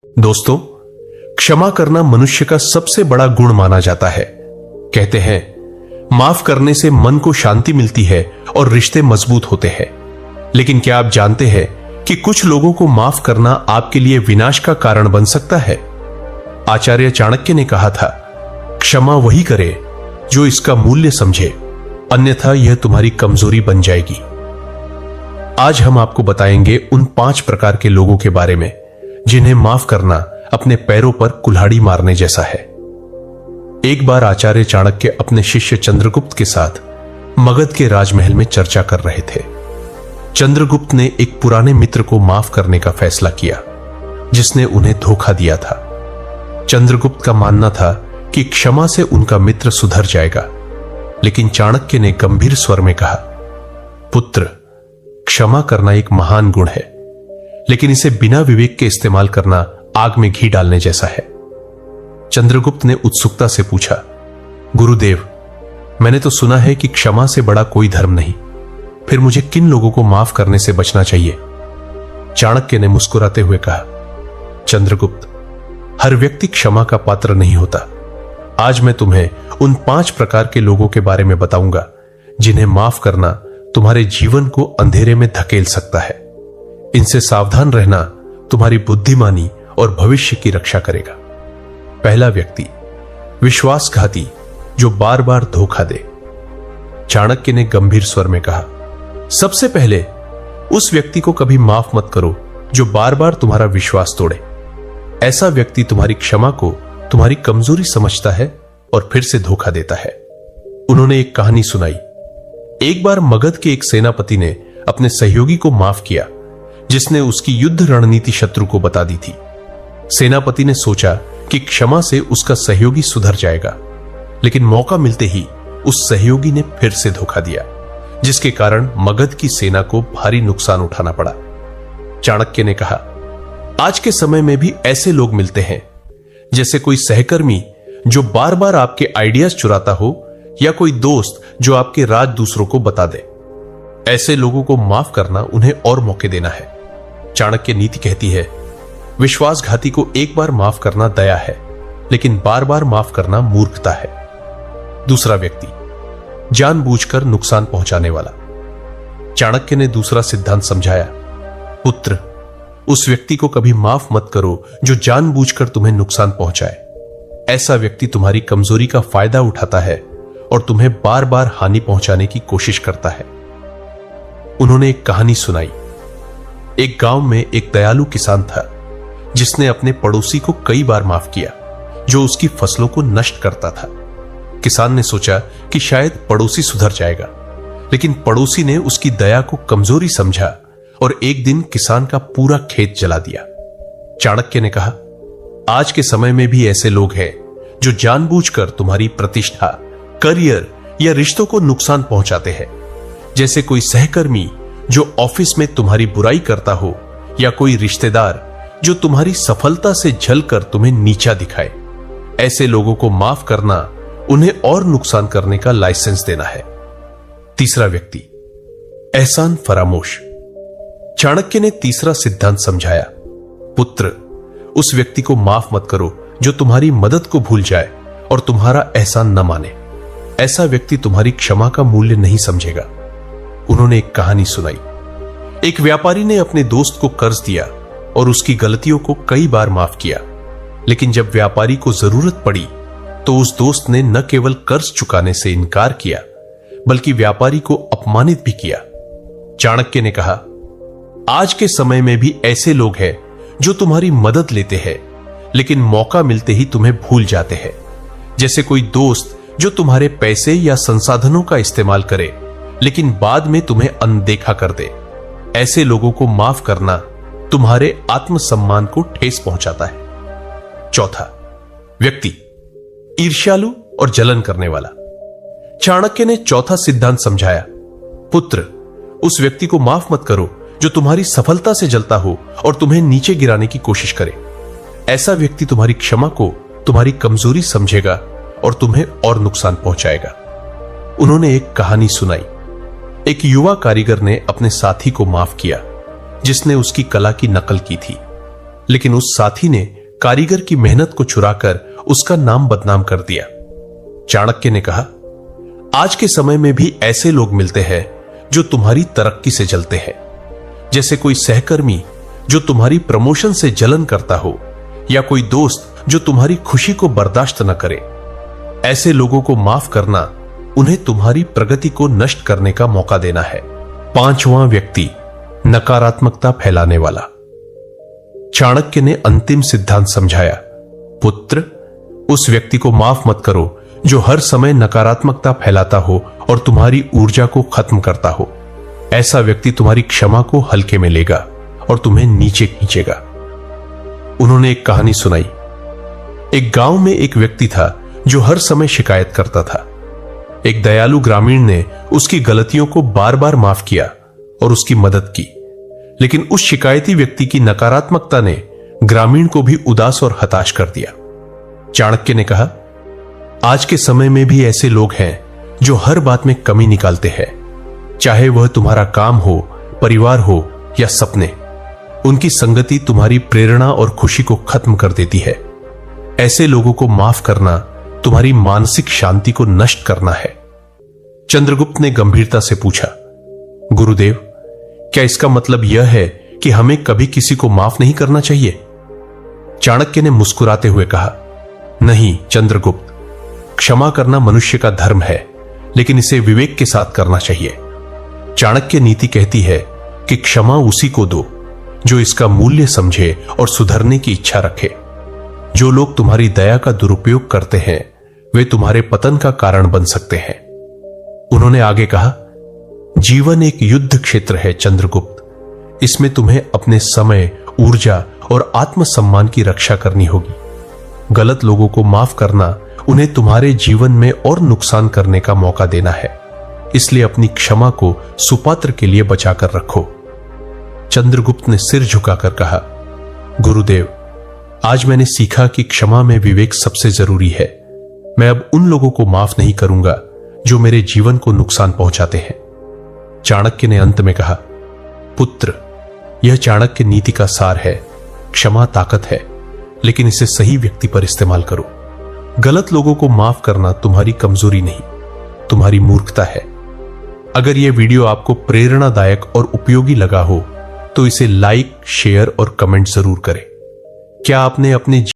दोस्तों, क्षमा करना मनुष्य का सबसे बड़ा गुण माना जाता है। कहते हैं माफ करने से मन को शांति मिलती है और रिश्ते मजबूत होते हैं। लेकिन क्या आप जानते हैं कि कुछ लोगों को माफ करना आपके लिए विनाश का कारण बन सकता है? आचार्य चाणक्य ने कहा था, क्षमा वही करे जो इसका मूल्य समझे, अन्यथा यह तुम्हारी कमजोरी बन जाएगी। आज हम आपको बताएंगे उन 5 प्रकार के लोगों के बारे में जिन्हें माफ करना अपने पैरों पर कुल्हाड़ी मारने जैसा है। एक बार आचार्य चाणक्य अपने शिष्य चंद्रगुप्त के साथ मगध के राजमहल में चर्चा कर रहे थे। चंद्रगुप्त ने एक पुराने मित्र को माफ करने का फैसला किया जिसने उन्हें धोखा दिया था। चंद्रगुप्त का मानना था कि क्षमा से उनका मित्र सुधर जाएगा, लेकिन चाणक्य ने गंभीर स्वर में कहा, पुत्र, क्षमा करना एक महान गुण है, लेकिन इसे बिना विवेक के इस्तेमाल करना आग में घी डालने जैसा है। चंद्रगुप्त ने उत्सुकता से पूछा, गुरुदेव, मैंने तो सुना है कि क्षमा से बड़ा कोई धर्म नहीं, फिर मुझे किन लोगों को माफ करने से बचना चाहिए? चाणक्य ने मुस्कुराते हुए कहा, चंद्रगुप्त, हर व्यक्ति क्षमा का पात्र नहीं होता। आज मैं तुम्हें उन 5 प्रकार के लोगों के बारे में बताऊंगा जिन्हें माफ करना तुम्हारे जीवन को अंधेरे में धकेल सकता है। इनसे सावधान रहना तुम्हारी बुद्धिमानी और भविष्य की रक्षा करेगा। पहला व्यक्ति, विश्वासघाती जो बार बार धोखा दे। चाणक्य ने गंभीर स्वर में कहा, सबसे पहले उस व्यक्ति को कभी माफ मत करो जो बार बार तुम्हारा विश्वास तोड़े। ऐसा व्यक्ति तुम्हारी क्षमा को तुम्हारी कमजोरी समझता है और फिर से धोखा देता है। उन्होंने एक कहानी सुनाई। एक बार मगध के एक सेनापति ने अपने सहयोगी को माफ किया जिसने उसकी युद्ध रणनीति शत्रु को बता दी थी। सेनापति ने सोचा कि क्षमा से उसका सहयोगी सुधर जाएगा, लेकिन मौका मिलते ही उस सहयोगी ने फिर से धोखा दिया, जिसके कारण मगध की सेना को भारी नुकसान उठाना पड़ा। चाणक्य ने कहा, आज के समय में भी ऐसे लोग मिलते हैं, जैसे कोई सहकर्मी जो बार बार आपके आइडियाज चुराता हो या कोई दोस्त जो आपके राज दूसरों को बता दे। ऐसे लोगों को माफ करना उन्हें और मौके देना है। चाणक्य नीति कहती है, विश्वासघाती को एक बार माफ करना दया है, लेकिन बार बार माफ करना मूर्खता है। दूसरा व्यक्ति, जानबूझकर नुकसान पहुंचाने वाला। चाणक्य ने दूसरा सिद्धांत समझाया, पुत्र, उस व्यक्ति को कभी माफ मत करो जो जानबूझकर तुम्हें नुकसान पहुंचाए। ऐसा व्यक्ति तुम्हारी कमजोरी का फायदा उठाता है और तुम्हें बार बार हानि पहुंचाने की कोशिश करता है। उन्होंने एक कहानी सुनाई। एक गांव में एक दयालु किसान था जिसने अपने पड़ोसी को कई बार माफ किया जो उसकी फसलों को नष्ट करता था। किसान ने सोचा कि शायद पड़ोसी सुधर जाएगा, लेकिन पड़ोसी ने उसकी दया को कमजोरी समझा और एक दिन किसान का पूरा खेत जला दिया। चाणक्य ने कहा, आज के समय में भी ऐसे लोग हैं जो जानबूझकर तुम्हारी प्रतिष्ठा, करियर या रिश्तों को नुकसान पहुंचाते हैं। जैसे कोई सहकर्मी जो ऑफिस में तुम्हारी बुराई करता हो या कोई रिश्तेदार जो तुम्हारी सफलता से झलकर तुम्हें नीचा दिखाए। ऐसे लोगों को माफ करना उन्हें और नुकसान करने का लाइसेंस देना है। तीसरा व्यक्ति, एहसान फरामोश। चाणक्य ने तीसरा सिद्धांत समझाया, पुत्र, उस व्यक्ति को माफ मत करो जो तुम्हारी मदद को भूल जाए और तुम्हारा एहसान न माने। ऐसा व्यक्ति तुम्हारी क्षमा का मूल्य नहीं समझेगा। उन्होंने एक कहानी सुनाई। एक व्यापारी ने अपने दोस्त को कर्ज दिया और उसकी गलतियों को कई बार माफ किया, लेकिन जब व्यापारी को जरूरत पड़ी तो उस दोस्त ने न केवल कर्ज चुकाने से इनकार किया, बल्कि व्यापारी को अपमानित भी किया। चाणक्य ने कहा, आज के समय में भी ऐसे लोग हैं जो तुम्हारी मदद लेते हैं, लेकिन मौका मिलते ही तुम्हें भूल जाते हैं। जैसे कोई दोस्त जो तुम्हारे पैसे या संसाधनों का इस्तेमाल करे, लेकिन बाद में तुम्हें अनदेखा कर दे। ऐसे लोगों को माफ करना तुम्हारे आत्मसम्मान को ठेस पहुंचाता है। चौथा व्यक्ति, ईर्ष्यालु और जलन करने वाला। चाणक्य ने चौथा सिद्धांत समझाया, पुत्र, उस व्यक्ति को माफ मत करो जो तुम्हारी सफलता से जलता हो और तुम्हें नीचे गिराने की कोशिश करे। ऐसा व्यक्ति तुम्हारी क्षमा को तुम्हारी कमजोरी समझेगा और तुम्हें और नुकसान पहुंचाएगा। उन्होंने एक कहानी सुनाई। एक युवा कारीगर ने अपने साथी को माफ किया जिसने उसकी कला की नकल की थी। लेकिन उस साथी ने कारीगर की मेहनत को चुराकर उसका नाम बदनाम कर दिया। चाणक्य ने कहा, आज के समय में भी ऐसे लोग मिलते हैं जो तुम्हारी तरक्की से जलते हैं, जैसे कोई सहकर्मी जो तुम्हारी प्रमोशन से जलन करता हो, या कोई दोस्त जो तुम्हारी खुशी को बर्दाश्त न करे। ऐसे लोगों को माफ करना उन्हें तुम्हारी प्रगति को नष्ट करने का मौका देना है। पांचवां व्यक्ति, नकारात्मकता फैलाने वाला। चाणक्य ने अंतिम सिद्धांत समझाया, पुत्र, उस व्यक्ति को माफ मत करो जो हर समय नकारात्मकता फैलाता हो और तुम्हारी ऊर्जा को खत्म करता हो। ऐसा व्यक्ति तुम्हारी क्षमा को हल्के में लेगा और तुम्हें नीचे खींचेगा। उन्होंने एक कहानी सुनाई। एक गांव में एक व्यक्ति था जो हर समय शिकायत करता था। एक दयालु ग्रामीण ने उसकी गलतियों को बार बार माफ किया और उसकी मदद की, लेकिन उस शिकायती व्यक्ति की नकारात्मकता ने ग्रामीण को भी उदास और हताश कर दिया। चाणक्य ने कहा, आज के समय में भी ऐसे लोग हैं जो हर बात में कमी निकालते हैं, चाहे वह तुम्हारा काम हो, परिवार हो या सपने। उनकी संगति तुम्हारी प्रेरणा और खुशी को खत्म कर देती है। ऐसे लोगों को माफ करना तुम्हारी मानसिक शांति को नष्ट करना है। चंद्रगुप्त ने गंभीरता से पूछा, गुरुदेव, क्या इसका मतलब यह है कि हमें कभी किसी को माफ नहीं करना चाहिए? चाणक्य ने मुस्कुराते हुए कहा, नहीं चंद्रगुप्त, क्षमा करना मनुष्य का धर्म है, लेकिन इसे विवेक के साथ करना चाहिए। चाणक्य नीति कहती है कि क्षमा उसी को दो जो इसका मूल्य समझे और सुधरने की इच्छा रखे। जो लोग तुम्हारी दया का दुरुपयोग करते हैं वे तुम्हारे पतन का कारण बन सकते हैं। उन्होंने आगे कहा, जीवन एक युद्ध क्षेत्र है चंद्रगुप्त। इसमें तुम्हें अपने समय, ऊर्जा और आत्मसम्मान की रक्षा करनी होगी। गलत लोगों को माफ करना उन्हें तुम्हारे जीवन में और नुकसान करने का मौका देना है। इसलिए अपनी क्षमा को सुपात्र के लिए बचाकर रखो। चंद्रगुप्त ने सिर झुकाकर कहा, गुरुदेव, आज मैंने सीखा कि क्षमा में विवेक सबसे जरूरी है। मैं अब उन लोगों को माफ नहीं करूंगा जो मेरे जीवन को नुकसान पहुंचाते हैं। चाणक्य ने अंत में कहा, पुत्र, यह चाणक्य नीति का सार है। क्षमा ताकत है, लेकिन इसे सही व्यक्ति पर इस्तेमाल करो। गलत लोगों को माफ करना तुम्हारी कमजोरी नहीं, तुम्हारी मूर्खता है। अगर यह वीडियो आपको प्रेरणादायक और उपयोगी लगा हो तो इसे लाइक, शेयर और कमेंट जरूर करें। क्या आपने अपने